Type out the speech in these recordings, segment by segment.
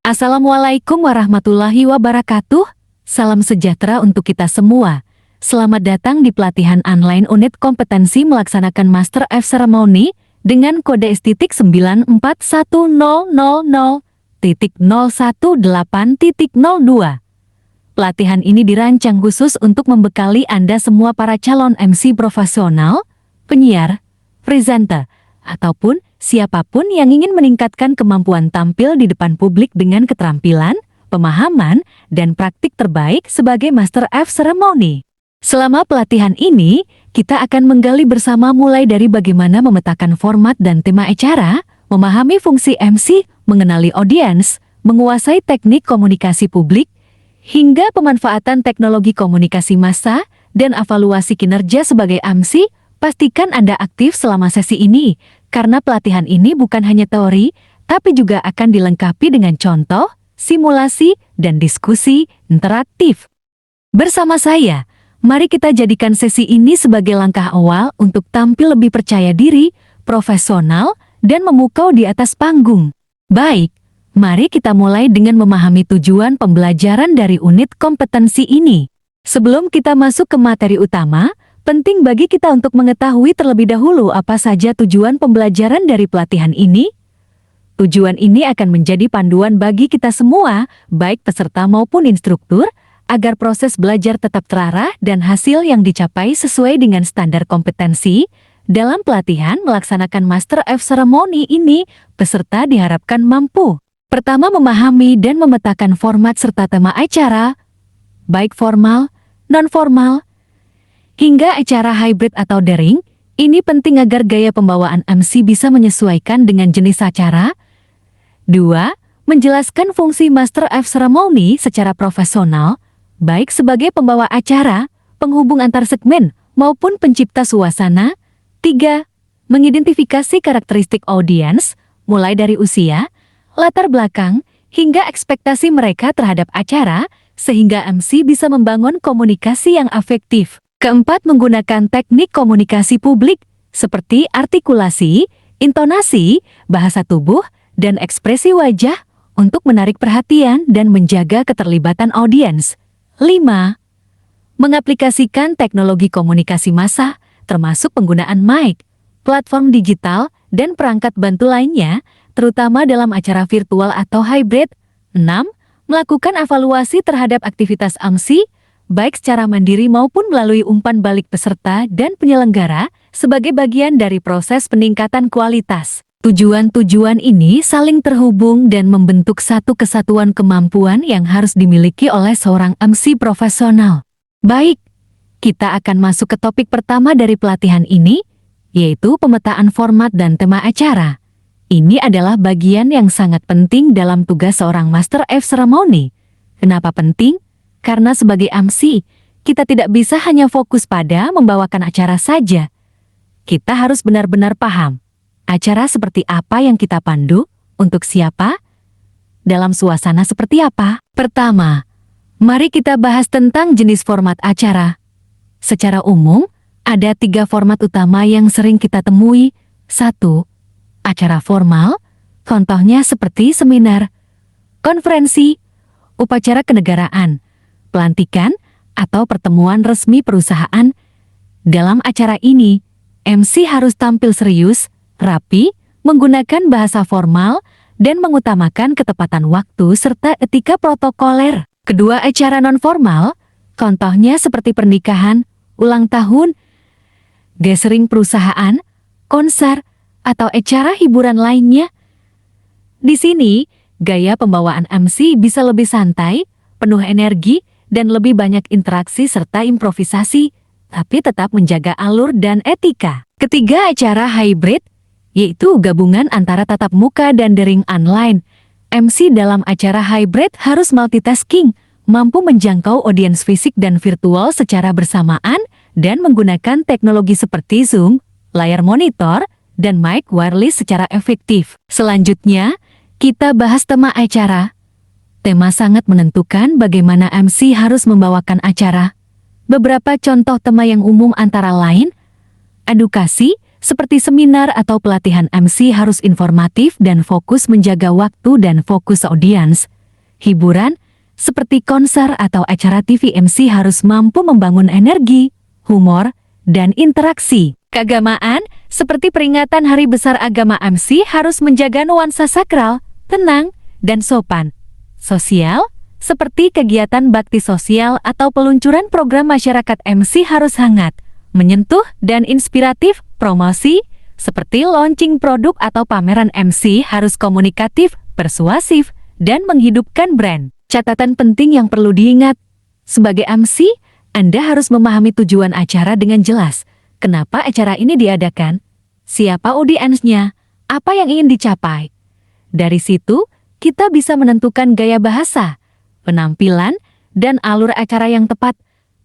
Assalamualaikum warahmatullahi wabarakatuh. Salam sejahtera untuk kita semua. Selamat datang di pelatihan online unit kompetensi melaksanakan Master F Ceremony dengan kode STITIK 941000.018.02. Pelatihan ini dirancang khusus untuk membekali Anda semua para calon MC profesional, penyiar, presenter, ataupun siapapun yang ingin meningkatkan kemampuan tampil di depan publik dengan keterampilan, pemahaman, dan praktik terbaik sebagai Master F Ceremony. Selama pelatihan ini, kita akan menggali bersama mulai dari bagaimana memetakan format dan tema acara, memahami fungsi MC, mengenali audiens, menguasai teknik komunikasi publik, hingga pemanfaatan teknologi komunikasi massa, dan evaluasi kinerja sebagai MC. Pastikan Anda aktif selama sesi ini, karena pelatihan ini bukan hanya teori, tapi juga akan dilengkapi dengan contoh, simulasi, dan diskusi interaktif. Bersama saya, mari kita jadikan sesi ini sebagai langkah awal untuk tampil lebih percaya diri, profesional, dan memukau di atas panggung. Baik, mari kita mulai dengan memahami tujuan pembelajaran dari unit kompetensi ini. Sebelum kita masuk ke materi utama, penting bagi kita untuk mengetahui terlebih dahulu apa saja tujuan pembelajaran dari pelatihan ini. Tujuan ini akan menjadi panduan bagi kita semua, baik peserta maupun instruktur, agar proses belajar tetap terarah dan hasil yang dicapai sesuai dengan standar kompetensi. Dalam pelatihan melaksanakan Master F Ceremony ini, peserta diharapkan mampu. Pertama, memahami dan memetakan format serta tema acara, baik formal, non-formal, hingga acara hybrid atau daring. Ini penting agar gaya pembawaan MC bisa menyesuaikan dengan jenis acara. 2. Menjelaskan fungsi Master F Ceremony secara profesional, baik sebagai pembawa acara, penghubung antar segmen, maupun pencipta suasana. 3. Mengidentifikasi karakteristik audiens, mulai dari usia, latar belakang, hingga ekspektasi mereka terhadap acara, sehingga MC bisa membangun komunikasi yang efektif. Keempat, menggunakan teknik komunikasi publik seperti artikulasi, intonasi, bahasa tubuh, dan ekspresi wajah untuk menarik perhatian dan menjaga keterlibatan audiens. 5. Mengaplikasikan teknologi komunikasi massa, termasuk penggunaan mic, platform digital, dan perangkat bantu lainnya, terutama dalam acara virtual atau hybrid. 6. Melakukan evaluasi terhadap aktivitas MC, baik secara mandiri maupun melalui umpan balik peserta dan penyelenggara, sebagai bagian dari proses peningkatan kualitas. Tujuan-tujuan ini saling terhubung dan membentuk satu kesatuan kemampuan yang harus dimiliki oleh seorang MC profesional. Baik, kita akan masuk ke topik pertama dari pelatihan ini, yaitu pemetaan format dan tema acara. Ini adalah bagian yang sangat penting dalam tugas seorang Master F Ceremony. Kenapa penting? Karena sebagai MC, kita tidak bisa hanya fokus pada membawakan acara saja. Kita harus benar-benar paham, acara seperti apa yang kita pandu, untuk siapa, dalam suasana seperti apa. Pertama, mari kita bahas tentang jenis format acara. Secara umum, ada 3 format utama yang sering kita temui. 1. Acara formal, contohnya seperti seminar, konferensi, upacara kenegaraan, pelantikan, atau pertemuan resmi perusahaan. Dalam acara ini, MC harus tampil serius, rapi, menggunakan bahasa formal, dan mengutamakan ketepatan waktu serta etika protokoler. Kedua, acara non-formal, contohnya seperti pernikahan, ulang tahun, gathering perusahaan, konser, atau acara hiburan lainnya. Di sini, gaya pembawaan MC bisa lebih santai, penuh energi, dan lebih banyak interaksi serta improvisasi, tapi tetap menjaga alur dan etika. Ketiga, acara hybrid, yaitu gabungan antara tatap muka dan daring online. MC dalam acara hybrid harus multitasking, mampu menjangkau audiens fisik dan virtual secara bersamaan, dan menggunakan teknologi seperti Zoom, layar monitor, dan mic wireless secara efektif. Selanjutnya, kita bahas tema acara. Tema sangat menentukan bagaimana MC harus membawakan acara. Beberapa contoh tema yang umum antara lain, edukasi, seperti seminar atau pelatihan MC harus informatif dan fokus menjaga waktu dan fokus audiens. hiburan, seperti konser atau acara TV. MC harus mampu membangun energi, humor, dan interaksi. Keagamaan, seperti peringatan hari besar agama, MC harus menjaga nuansa sakral, tenang, dan sopan. Sosial, seperti kegiatan bakti sosial atau peluncuran program masyarakat, MC harus hangat, menyentuh, dan inspiratif. Promosi, seperti launching produk atau pameran, MC harus komunikatif, persuasif, dan menghidupkan brand. Catatan penting yang perlu diingat, sebagai MC, Anda harus memahami tujuan acara dengan jelas. Kenapa acara ini diadakan? Siapa audiensnya? Apa yang ingin dicapai? Dari situ, kita bisa menentukan gaya bahasa, penampilan, dan alur acara yang tepat.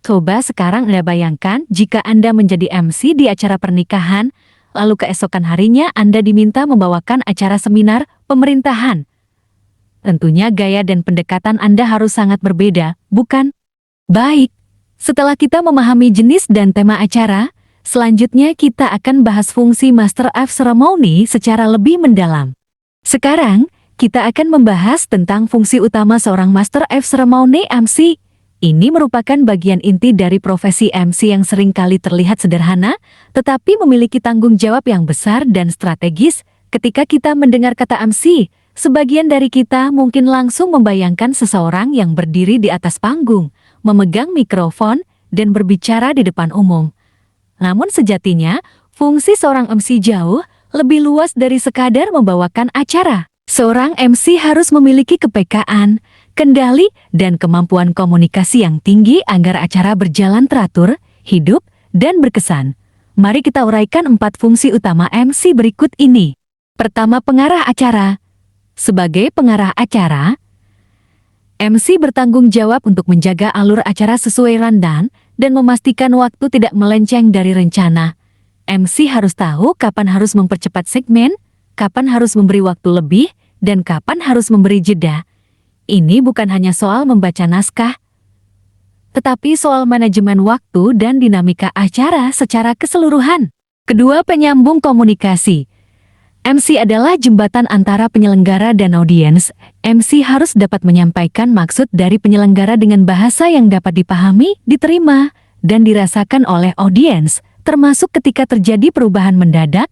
Coba sekarang Anda bayangkan jika Anda menjadi MC di acara pernikahan, lalu keesokan harinya Anda diminta membawakan acara seminar pemerintahan. Tentunya gaya dan pendekatan Anda harus sangat berbeda, bukan? Baik, setelah kita memahami jenis dan tema acara, selanjutnya kita akan bahas fungsi Master of Ceremony secara lebih mendalam. Sekarang, kita akan membahas tentang fungsi utama seorang Master of Ceremony MC. Ini merupakan bagian inti dari profesi MC yang seringkali terlihat sederhana, tetapi memiliki tanggung jawab yang besar dan strategis. Ketika kita mendengar kata MC, sebagian dari kita mungkin langsung membayangkan seseorang yang berdiri di atas panggung, memegang mikrofon, dan berbicara di depan umum. Namun sejatinya, fungsi seorang MC jauh lebih luas dari sekadar membawakan acara. Seorang MC harus memiliki kepekaan, kendali, dan kemampuan komunikasi yang tinggi agar acara berjalan teratur, hidup, dan berkesan. Mari kita uraikan 4 fungsi utama MC berikut ini. Pertama, pengarah acara. Sebagai pengarah acara, MC bertanggung jawab untuk menjaga alur acara sesuai rundown dan memastikan waktu tidak melenceng dari rencana. MC harus tahu kapan harus mempercepat segmen, kapan harus memberi waktu lebih, dan kapan harus memberi jeda. Ini bukan hanya soal membaca naskah, tetapi soal manajemen waktu dan dinamika acara secara keseluruhan. Kedua, penyambung komunikasi. MC adalah jembatan antara penyelenggara dan audiens. MC harus dapat menyampaikan maksud dari penyelenggara dengan bahasa yang dapat dipahami, diterima, dan dirasakan oleh audiens, termasuk ketika terjadi perubahan mendadak.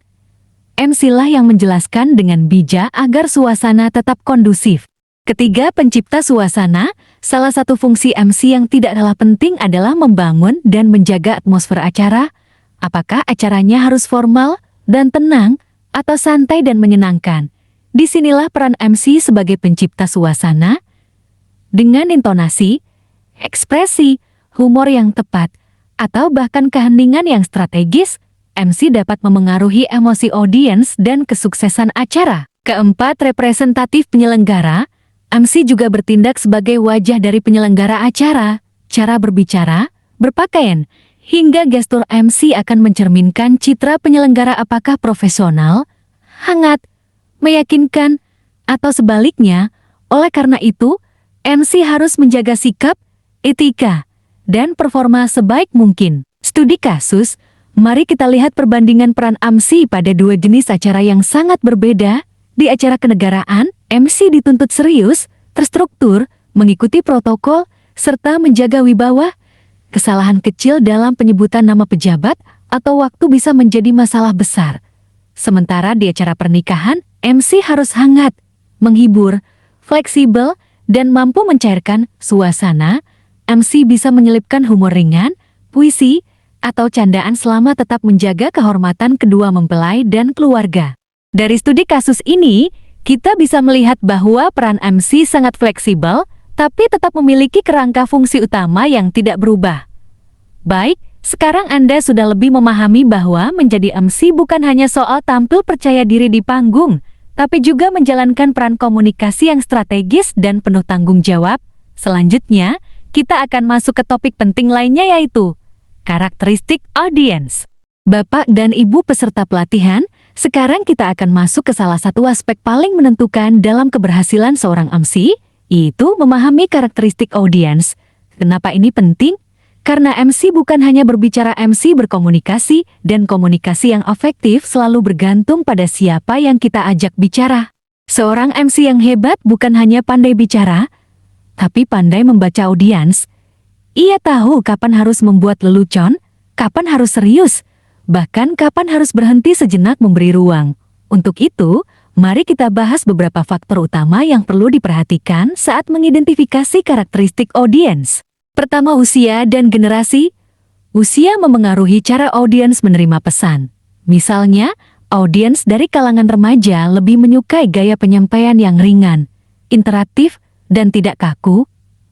MC lah yang menjelaskan dengan bijak agar suasana tetap kondusif. Ketiga, pencipta suasana. Salah satu fungsi MC yang tidak kalah penting adalah membangun dan menjaga atmosfer acara. Apakah acaranya harus formal dan tenang, atau santai dan menyenangkan? Disinilah peran MC sebagai pencipta suasana. Dengan intonasi, ekspresi, humor yang tepat, atau bahkan keheningan yang strategis, MC dapat memengaruhi emosi audiens dan kesuksesan acara. Keempat, representatif penyelenggara. MC juga bertindak sebagai wajah dari penyelenggara acara. Cara berbicara, berpakaian, hingga gestur MC akan mencerminkan citra penyelenggara, apakah profesional, hangat, meyakinkan, atau sebaliknya. Oleh karena itu, MC harus menjaga sikap, etika, dan performa sebaik mungkin. Studi kasus, mari kita lihat perbandingan peran MC pada 2 jenis acara yang sangat berbeda. Di acara kenegaraan, MC dituntut serius, terstruktur, mengikuti protokol, serta menjaga wibawa. Kesalahan kecil dalam penyebutan nama pejabat atau waktu bisa menjadi masalah besar. Sementara di acara pernikahan, MC harus hangat, menghibur, fleksibel, dan mampu mencairkan suasana. MC bisa menyelipkan humor ringan, puisi, atau candaan selama tetap menjaga kehormatan kedua mempelai dan keluarga. Dari studi kasus ini, kita bisa melihat bahwa peran MC sangat fleksibel, tapi tetap memiliki kerangka fungsi utama yang tidak berubah. Baik, sekarang Anda sudah lebih memahami bahwa menjadi MC bukan hanya soal tampil percaya diri di panggung, tapi juga menjalankan peran komunikasi yang strategis dan penuh tanggung jawab. Selanjutnya, kita akan masuk ke topik penting lainnya, yaitu karakteristik audiens. Bapak dan Ibu peserta pelatihan, sekarang kita akan masuk ke salah satu aspek paling menentukan dalam keberhasilan seorang MC, yaitu memahami karakteristik audiens. Kenapa ini penting? Karena MC bukan hanya berbicara, MC berkomunikasi, dan komunikasi yang efektif selalu bergantung pada siapa yang kita ajak bicara. Seorang MC yang hebat bukan hanya pandai bicara, tapi pandai membaca audiens. Ia tahu kapan harus membuat lelucon, kapan harus serius, bahkan kapan harus berhenti sejenak memberi ruang. Untuk itu, mari kita bahas beberapa faktor utama yang perlu diperhatikan saat mengidentifikasi karakteristik audiens. Pertama, usia dan generasi. Usia memengaruhi cara audiens menerima pesan. Misalnya, audiens dari kalangan remaja lebih menyukai gaya penyampaian yang ringan, interaktif, dan tidak kaku.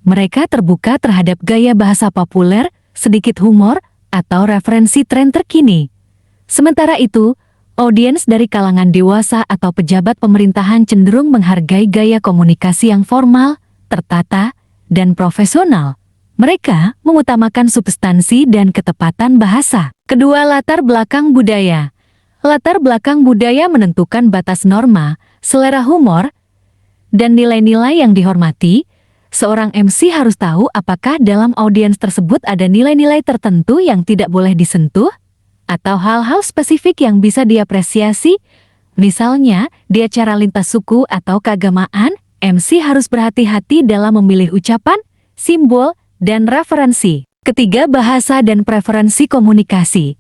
Mereka terbuka terhadap gaya bahasa populer, sedikit humor, atau referensi tren terkini. Sementara itu, audiens dari kalangan dewasa atau pejabat pemerintahan cenderung menghargai gaya komunikasi yang formal, tertata, dan profesional. Mereka mengutamakan substansi dan ketepatan bahasa. Kedua, latar belakang budaya. Latar belakang budaya menentukan batas norma, selera humor, dan nilai-nilai yang dihormati. Seorang MC harus tahu apakah dalam audiens tersebut ada nilai-nilai tertentu yang tidak boleh disentuh, atau hal-hal spesifik yang bisa diapresiasi. Misalnya, di acara lintas suku atau keagamaan, MC harus berhati-hati dalam memilih ucapan, simbol, dan referensi. Ketiga, bahasa dan preferensi komunikasi.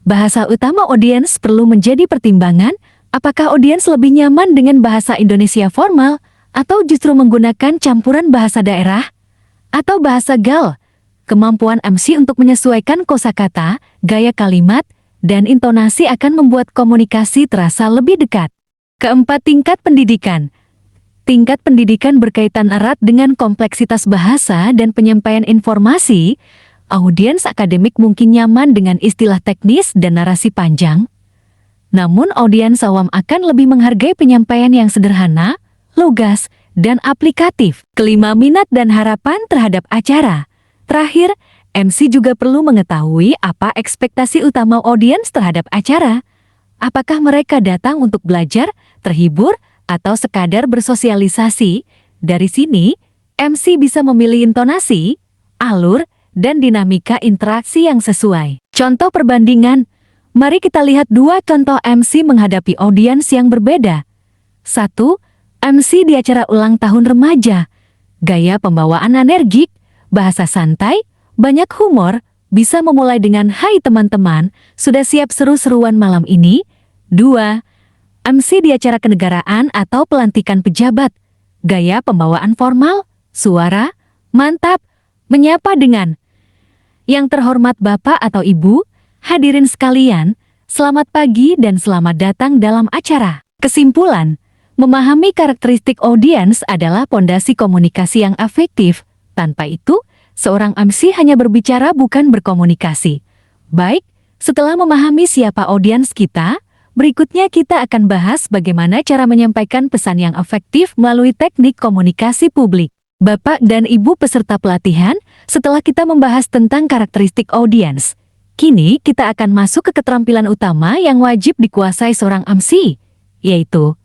Bahasa utama audiens perlu menjadi pertimbangan, apakah audiens lebih nyaman dengan bahasa Indonesia formal, atau justru menggunakan campuran bahasa daerah, atau bahasa gaul. Kemampuan MC untuk menyesuaikan kosakata, gaya kalimat, dan intonasi akan membuat komunikasi terasa lebih dekat. Keempat, tingkat pendidikan. Tingkat pendidikan berkaitan erat dengan kompleksitas bahasa dan penyampaian informasi. Audiens akademik mungkin nyaman dengan istilah teknis dan narasi panjang. Namun audiens awam akan lebih menghargai penyampaian yang sederhana, lugas, dan aplikatif. Kelima, minat dan harapan terhadap acara. Terakhir, MC juga perlu mengetahui apa ekspektasi utama audiens terhadap acara. Apakah mereka datang untuk belajar, terhibur, atau sekadar bersosialisasi? Dari sini, MC bisa memilih intonasi, alur, dan dinamika interaksi yang sesuai. Contoh perbandingan, mari kita lihat dua contoh MC menghadapi audiens yang berbeda. 1. MC di acara ulang tahun remaja. Gaya pembawaan energik, bahasa santai, banyak humor, bisa memulai dengan "Hai teman-teman, sudah siap seru-seruan malam ini?" 2. MC di acara kenegaraan atau pelantikan pejabat. Gaya pembawaan formal, suara, mantap, menyapa dengan "Yang terhormat Bapak atau Ibu, hadirin sekalian, selamat pagi dan selamat datang dalam acara." Kesimpulan, memahami karakteristik audiens adalah pondasi komunikasi yang efektif. Tanpa itu, seorang MC hanya berbicara bukan berkomunikasi. Baik, setelah memahami siapa audiens kita, berikutnya kita akan bahas bagaimana cara menyampaikan pesan yang efektif melalui teknik komunikasi publik. Bapak dan Ibu peserta pelatihan, setelah kita membahas tentang karakteristik audiens, kini kita akan masuk ke keterampilan utama yang wajib dikuasai seorang MC, yaitu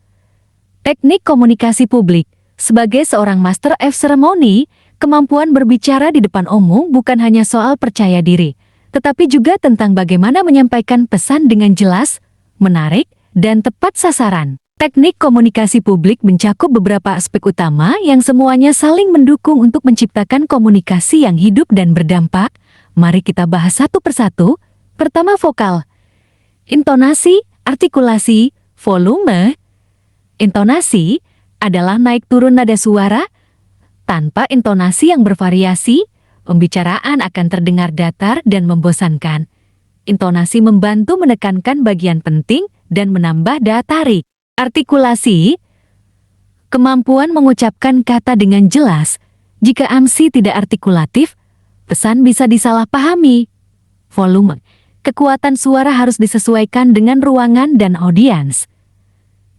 teknik komunikasi publik. Sebagai seorang Master of Ceremony, kemampuan berbicara di depan umum bukan hanya soal percaya diri, tetapi juga tentang bagaimana menyampaikan pesan dengan jelas, menarik, dan tepat sasaran. Teknik komunikasi publik mencakup beberapa aspek utama yang semuanya saling mendukung untuk menciptakan komunikasi yang hidup dan berdampak. Mari kita bahas satu persatu. Pertama, vokal. Intonasi, artikulasi, volume. Intonasi adalah naik turun nada suara. Tanpa intonasi yang bervariasi, pembicaraan akan terdengar datar dan membosankan. Intonasi membantu menekankan bagian penting dan menambah daya tarik. Artikulasi, kemampuan mengucapkan kata dengan jelas. Jika MC tidak artikulatif, pesan bisa disalahpahami. Volume, kekuatan suara harus disesuaikan dengan ruangan dan audiens.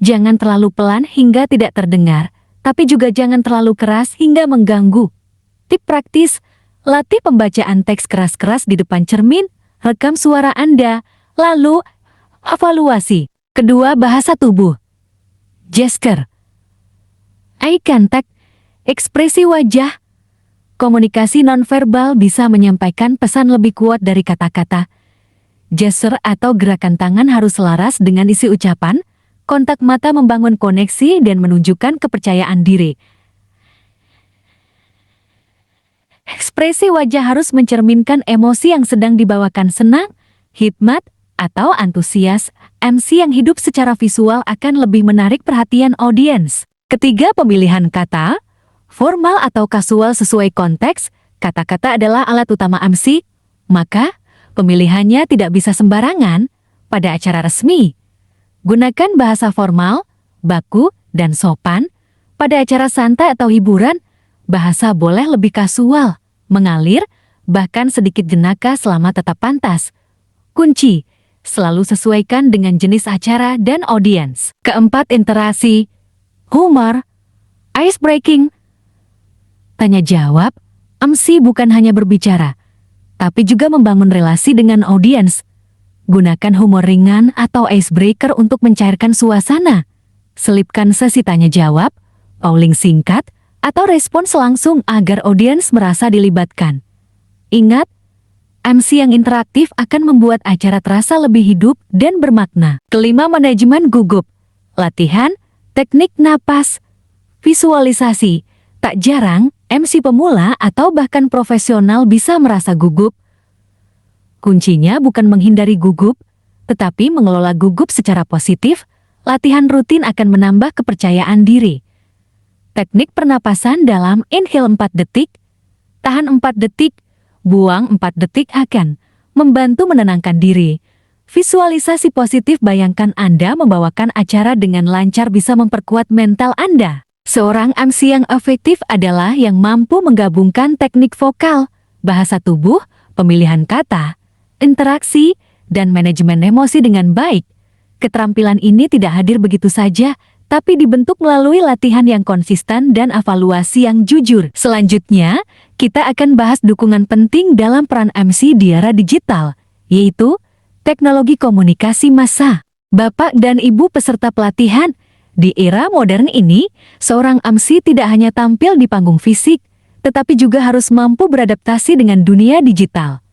Jangan terlalu pelan hingga tidak terdengar, tapi juga jangan terlalu keras hingga mengganggu. Tip praktis, latih pembacaan teks keras-keras di depan cermin, rekam suara Anda, lalu evaluasi. Kedua, bahasa tubuh. Gesture, eye contact, ekspresi wajah. Komunikasi nonverbal bisa menyampaikan pesan lebih kuat dari kata-kata. Gesture atau gerakan tangan harus selaras dengan isi ucapan. Kontak mata membangun koneksi dan menunjukkan kepercayaan diri. Ekspresi wajah harus mencerminkan emosi yang sedang dibawakan, senang, hikmat, atau antusias. MC yang hidup secara visual akan lebih menarik perhatian audiens. Ketiga, pemilihan kata. Formal atau kasual sesuai konteks, kata-kata adalah alat utama MC, maka pemilihannya tidak bisa sembarangan. Pada acara resmi, gunakan bahasa formal, baku, dan sopan. Pada acara santai atau hiburan, bahasa boleh lebih kasual, mengalir, bahkan sedikit jenaka selama tetap pantas. Kunci, selalu sesuaikan dengan jenis acara dan audiens. Keempat, interaksi, humor, ice breaking. Tanya jawab, MC bukan hanya berbicara, tapi juga membangun relasi dengan audiens. Gunakan humor ringan atau icebreaker untuk mencairkan suasana. Selipkan sesi tanya jawab, polling singkat, atau respons langsung agar audiens merasa dilibatkan. Ingat, MC yang interaktif akan membuat acara terasa lebih hidup dan bermakna. Kelima, manajemen gugup. Latihan, teknik napas, visualisasi. Tak jarang, MC pemula atau bahkan profesional bisa merasa gugup. Kuncinya bukan menghindari gugup, tetapi mengelola gugup secara positif. Latihan rutin akan menambah kepercayaan diri. Teknik pernapasan dalam inhale 4 detik, tahan 4 detik, buang 4 detik akan membantu menenangkan diri. Visualisasi positif, bayangkan Anda membawakan acara dengan lancar bisa memperkuat mental Anda. Seorang MC yang efektif adalah yang mampu menggabungkan teknik vokal, bahasa tubuh, pemilihan kata, interaksi, dan manajemen emosi dengan baik. Keterampilan ini tidak hadir begitu saja, tapi dibentuk melalui latihan yang konsisten dan evaluasi yang jujur. Selanjutnya, kita akan bahas dukungan penting dalam peran MC di era digital, yaitu teknologi komunikasi massa. Bapak dan Ibu peserta pelatihan, di era modern ini, seorang MC tidak hanya tampil di panggung fisik, tetapi juga harus mampu beradaptasi dengan dunia digital.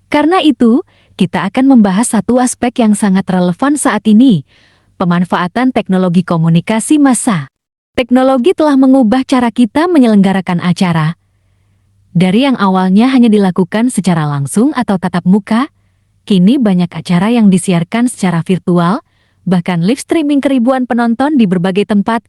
Karena itu, kita akan membahas satu aspek yang sangat relevan saat ini, pemanfaatan teknologi komunikasi massa. Teknologi telah mengubah cara kita menyelenggarakan acara. Dari yang awalnya hanya dilakukan secara langsung atau tatap muka, kini banyak acara yang disiarkan secara virtual, bahkan live streaming ke ribuan penonton di berbagai tempat.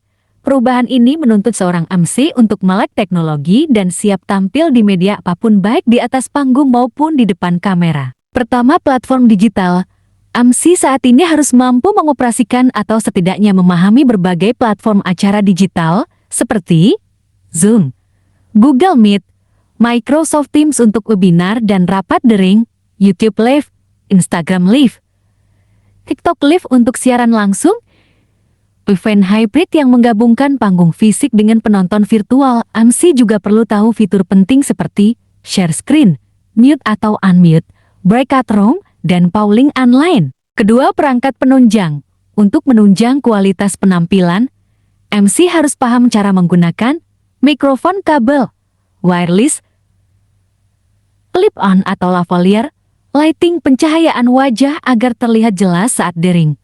Perubahan ini menuntut seorang MC untuk melek teknologi dan siap tampil di media apapun, baik di atas panggung maupun di depan kamera. Pertama, platform digital. MC saat ini harus mampu mengoperasikan atau setidaknya memahami berbagai platform acara digital seperti Zoom, Google Meet, Microsoft Teams untuk webinar dan rapat daring, YouTube Live, Instagram Live, TikTok Live untuk siaran langsung, event hybrid yang menggabungkan panggung fisik dengan penonton virtual. MC juga perlu tahu fitur penting seperti share screen, mute atau unmute, breakout room, dan polling online. Kedua, perangkat penunjang. Untuk menunjang kualitas penampilan, MC harus paham cara menggunakan mikrofon kabel, wireless, clip-on atau lavalier, lighting, pencahayaan wajah agar terlihat jelas saat daring.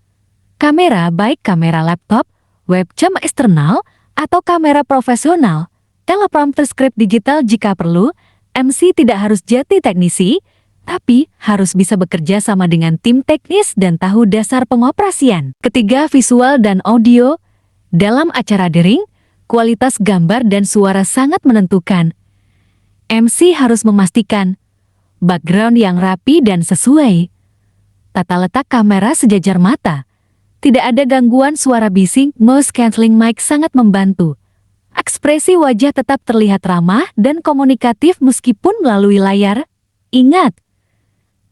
Kamera, baik kamera laptop, webcam eksternal, atau kamera profesional, teleprompter, script digital jika perlu. MC tidak harus jadi teknisi, tapi harus bisa bekerja sama dengan tim teknis dan tahu dasar pengoperasian. Ketiga, visual dan audio. Dalam acara daring, kualitas gambar dan suara sangat menentukan. MC harus memastikan background yang rapi dan sesuai. Tata letak kamera sejajar mata. Tidak ada gangguan suara bising, noise cancelling mic sangat membantu. Ekspresi wajah tetap terlihat ramah dan komunikatif meskipun melalui layar. Ingat,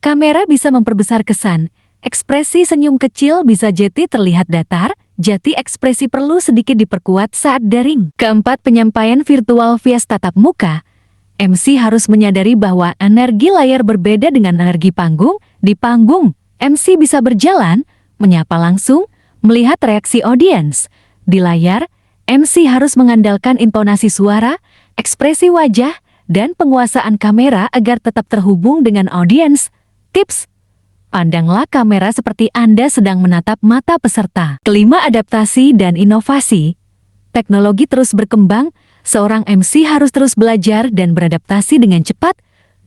kamera bisa memperbesar kesan. Ekspresi senyum kecil bisa jadi terlihat datar, jadi ekspresi perlu sedikit diperkuat saat daring. Keempat, penyampaian virtual via tatap muka. MC harus menyadari bahwa energi layar berbeda dengan energi panggung. Di panggung, MC bisa berjalan, menyapa langsung, melihat reaksi audiens. Di layar, MC harus mengandalkan intonasi suara, ekspresi wajah, dan penguasaan kamera agar tetap terhubung dengan audiens. Tips: pandanglah kamera seperti Anda sedang menatap mata peserta. Kelima, adaptasi dan inovasi. Teknologi terus berkembang. Seorang MC harus terus belajar dan beradaptasi dengan cepat.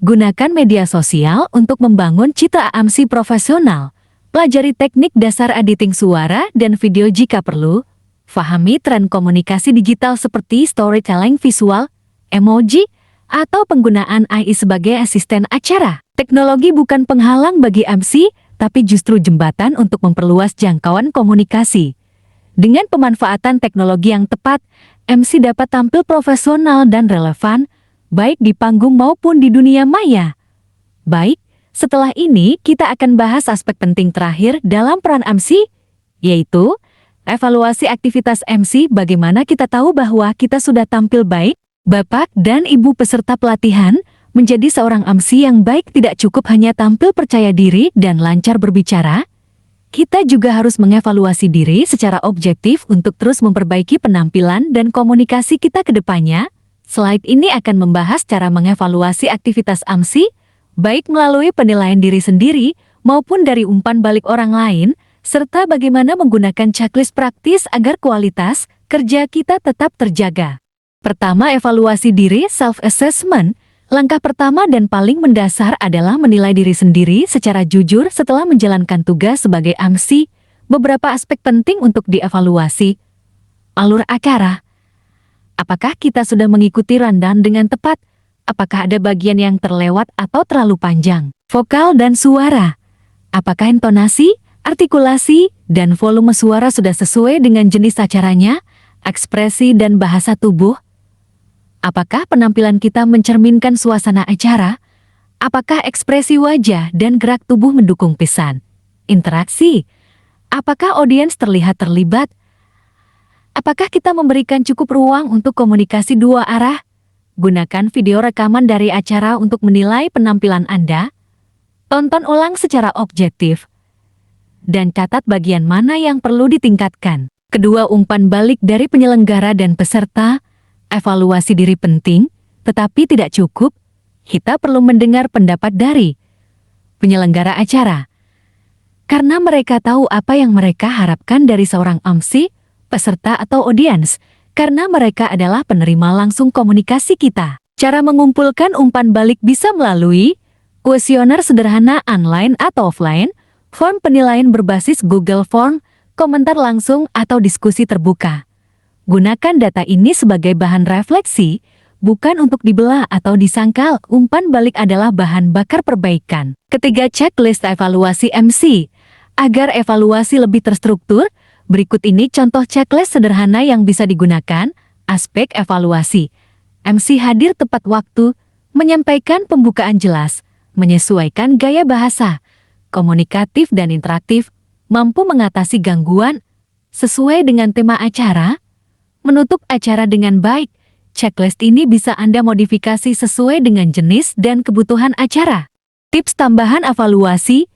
Gunakan media sosial untuk membangun citra MC profesional. Pelajari teknik dasar editing suara dan video jika perlu. Fahami tren komunikasi digital seperti storytelling visual, emoji, atau penggunaan AI sebagai asisten acara. Teknologi bukan penghalang bagi MC, tapi justru jembatan untuk memperluas jangkauan komunikasi. Dengan pemanfaatan teknologi yang tepat, MC dapat tampil profesional dan relevan, baik di panggung maupun di dunia maya. Baik, setelah ini kita akan bahas aspek penting terakhir dalam peran MC, yaitu evaluasi aktivitas MC. Bagaimana kita tahu bahwa kita sudah tampil baik? Bapak dan Ibu peserta pelatihan, menjadi seorang MC yang baik tidak cukup hanya tampil percaya diri dan lancar berbicara. Kita juga harus mengevaluasi diri secara objektif untuk terus memperbaiki penampilan dan komunikasi kita ke depannya. Slide ini akan membahas cara mengevaluasi aktivitas MC, baik melalui penilaian diri sendiri maupun dari umpan balik orang lain, serta bagaimana menggunakan checklist praktis agar kualitas kerja kita tetap terjaga. Pertama, evaluasi diri self-assessment. Langkah pertama dan paling mendasar adalah menilai diri sendiri secara jujur setelah menjalankan tugas sebagai MC. Beberapa aspek penting untuk dievaluasi. Alur acara. Apakah kita sudah mengikuti rundown dengan tepat? Apakah ada bagian yang terlewat atau terlalu panjang? Vokal dan suara. Apakah intonasi, artikulasi, dan volume suara sudah sesuai dengan jenis acaranya? Ekspresi dan bahasa tubuh. Apakah penampilan kita mencerminkan suasana acara? Apakah ekspresi wajah dan gerak tubuh mendukung pesan? Interaksi. Apakah audiens terlihat terlibat? Apakah kita memberikan cukup ruang untuk komunikasi dua arah? Gunakan video rekaman dari acara untuk menilai penampilan Anda. Tonton ulang secara objektif. Dan catat bagian mana yang perlu ditingkatkan. Kedua, umpan balik dari penyelenggara dan peserta. Evaluasi diri penting, tetapi tidak cukup. Kita perlu mendengar pendapat dari penyelenggara acara. Karena mereka tahu apa yang mereka harapkan dari seorang MC, peserta atau audiens. Karena mereka adalah penerima langsung komunikasi kita. Cara mengumpulkan umpan balik bisa melalui kuesioner sederhana online atau offline, form penilaian berbasis Google Form, komentar langsung atau diskusi terbuka. Gunakan data ini sebagai bahan refleksi, bukan untuk dibelah atau disangkal. Umpan balik adalah bahan bakar perbaikan. Ketiga, checklist evaluasi MC. Agar evaluasi lebih terstruktur, berikut ini contoh checklist sederhana yang bisa digunakan. Aspek evaluasi. MC hadir tepat waktu, menyampaikan pembukaan jelas, menyesuaikan gaya bahasa, komunikatif dan interaktif, mampu mengatasi gangguan, sesuai dengan tema acara, menutup acara dengan baik. Checklist ini bisa Anda modifikasi sesuai dengan jenis dan kebutuhan acara. Tips tambahan evaluasi.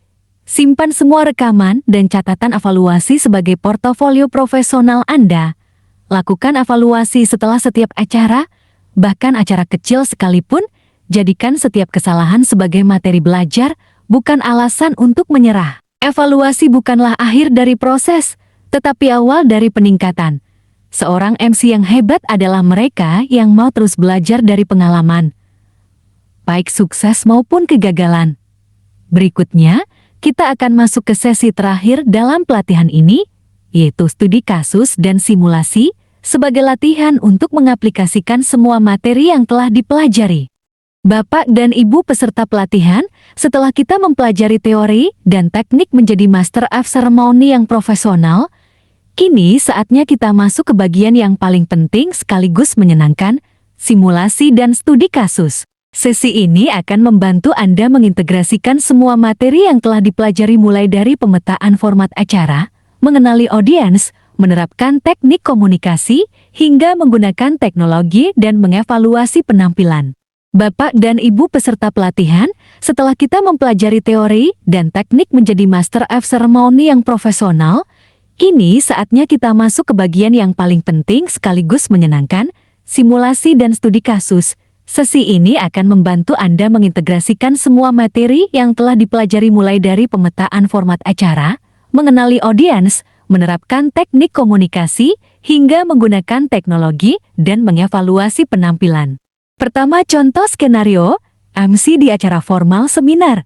Simpan semua rekaman dan catatan evaluasi sebagai portofolio profesional Anda. Lakukan evaluasi setelah setiap acara, bahkan acara kecil sekalipun. Jadikan setiap kesalahan sebagai materi belajar, bukan alasan untuk menyerah. Evaluasi bukanlah akhir dari proses, tetapi awal dari peningkatan. Seorang MC yang hebat adalah mereka yang mau terus belajar dari pengalaman, baik sukses maupun kegagalan. Berikutnya, kita akan masuk ke sesi terakhir dalam pelatihan ini, yaitu studi kasus dan simulasi, sebagai latihan untuk mengaplikasikan semua materi yang telah dipelajari. Bapak dan Ibu peserta pelatihan, setelah kita mempelajari teori dan teknik menjadi Master of Ceremony yang profesional, kini saatnya kita masuk ke bagian yang paling penting sekaligus menyenangkan, simulasi dan studi kasus. Sesi ini akan membantu Anda mengintegrasikan semua materi yang telah dipelajari mulai dari pemetaan format acara, mengenali audiens, menerapkan teknik komunikasi, hingga menggunakan teknologi dan mengevaluasi penampilan. Bapak dan Ibu peserta pelatihan, setelah kita mempelajari teori dan teknik menjadi Master of Ceremony yang profesional, kini saatnya kita masuk ke bagian yang paling penting sekaligus menyenangkan, simulasi dan studi kasus. Sesi ini akan membantu Anda mengintegrasikan semua materi yang telah dipelajari mulai dari pemetaan format acara, mengenali audiens, menerapkan teknik komunikasi, hingga menggunakan teknologi dan mengevaluasi penampilan. Pertama, contoh skenario, MC di acara formal seminar.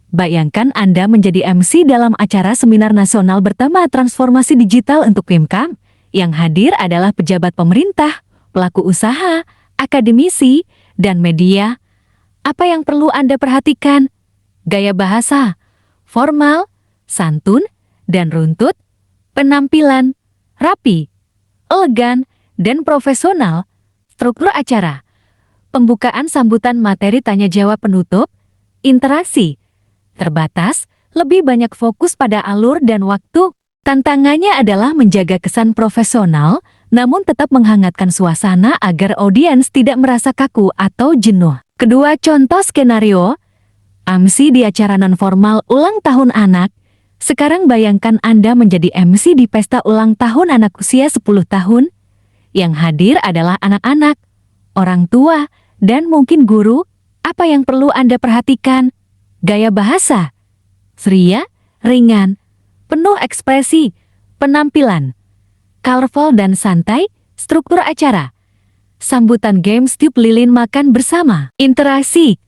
Bayangkan Anda menjadi MC dalam acara seminar nasional bertema transformasi digital untuk UMKM. Yang hadir adalah pejabat pemerintah, pelaku usaha, akademisi, dan media. Apa yang perlu Anda perhatikan? Gaya bahasa, formal, santun, dan runtut, penampilan, rapi, elegan, dan profesional, struktur acara, pembukaan sambutan materi tanya jawab penutup, interaksi, terbatas, lebih banyak fokus pada alur dan waktu. Tantangannya adalah menjaga kesan profesional, namun tetap menghangatkan suasana agar audiens tidak merasa kaku atau jenuh. Kedua, contoh skenario, MC di acara non-formal ulang tahun anak. Sekarang bayangkan Anda menjadi MC di pesta ulang tahun anak usia 10 tahun. Yang hadir adalah anak-anak, orang tua, dan mungkin guru. Apa yang perlu Anda perhatikan? Gaya bahasa, ceria, ringan, penuh ekspresi, penampilan, colorful dan santai, struktur acara, sambutan games tiup lilin makan bersama, interaksi,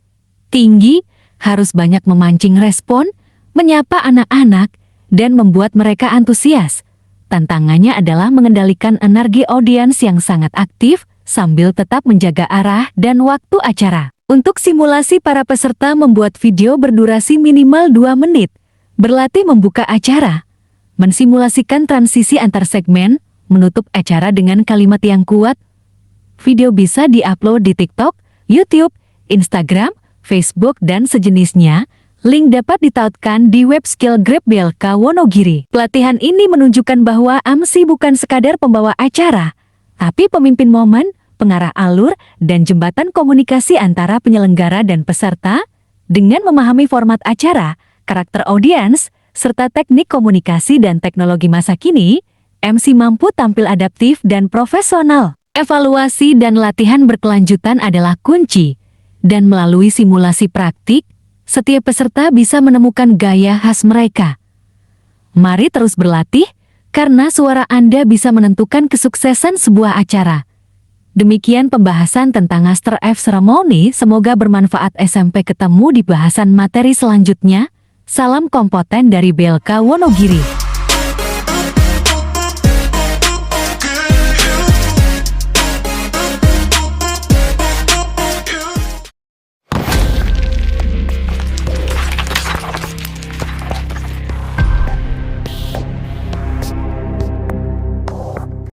tinggi, harus banyak memancing respon, menyapa anak-anak, dan membuat mereka antusias. Tantangannya adalah mengendalikan energi audiens yang sangat aktif, sambil tetap menjaga arah dan waktu acara. Untuk simulasi, para peserta membuat video berdurasi minimal 2 menit, berlatih membuka acara, mensimulasikan transisi antar segmen, menutup acara dengan kalimat yang kuat. Video bisa diupload di TikTok, YouTube, Instagram, Facebook, dan sejenisnya. Link dapat ditautkan di web skill Grab BLK Wonogiri. Pelatihan ini menunjukkan bahwa MC bukan sekadar pembawa acara, tapi pemimpin momen, pengarah alur, dan jembatan komunikasi antara penyelenggara dan peserta. Dengan memahami format acara, karakter audiens, serta teknik komunikasi dan teknologi masa kini, MC mampu tampil adaptif dan profesional. Evaluasi dan latihan berkelanjutan adalah kunci, dan melalui simulasi praktik, setiap peserta bisa menemukan gaya khas mereka. Mari terus berlatih, karena suara Anda bisa menentukan kesuksesan sebuah acara. Demikian pembahasan tentang Master F Ceremony, semoga bermanfaat. SMP ketemu di bahasan materi selanjutnya. Salam kompeten dari BLK Wonogiri.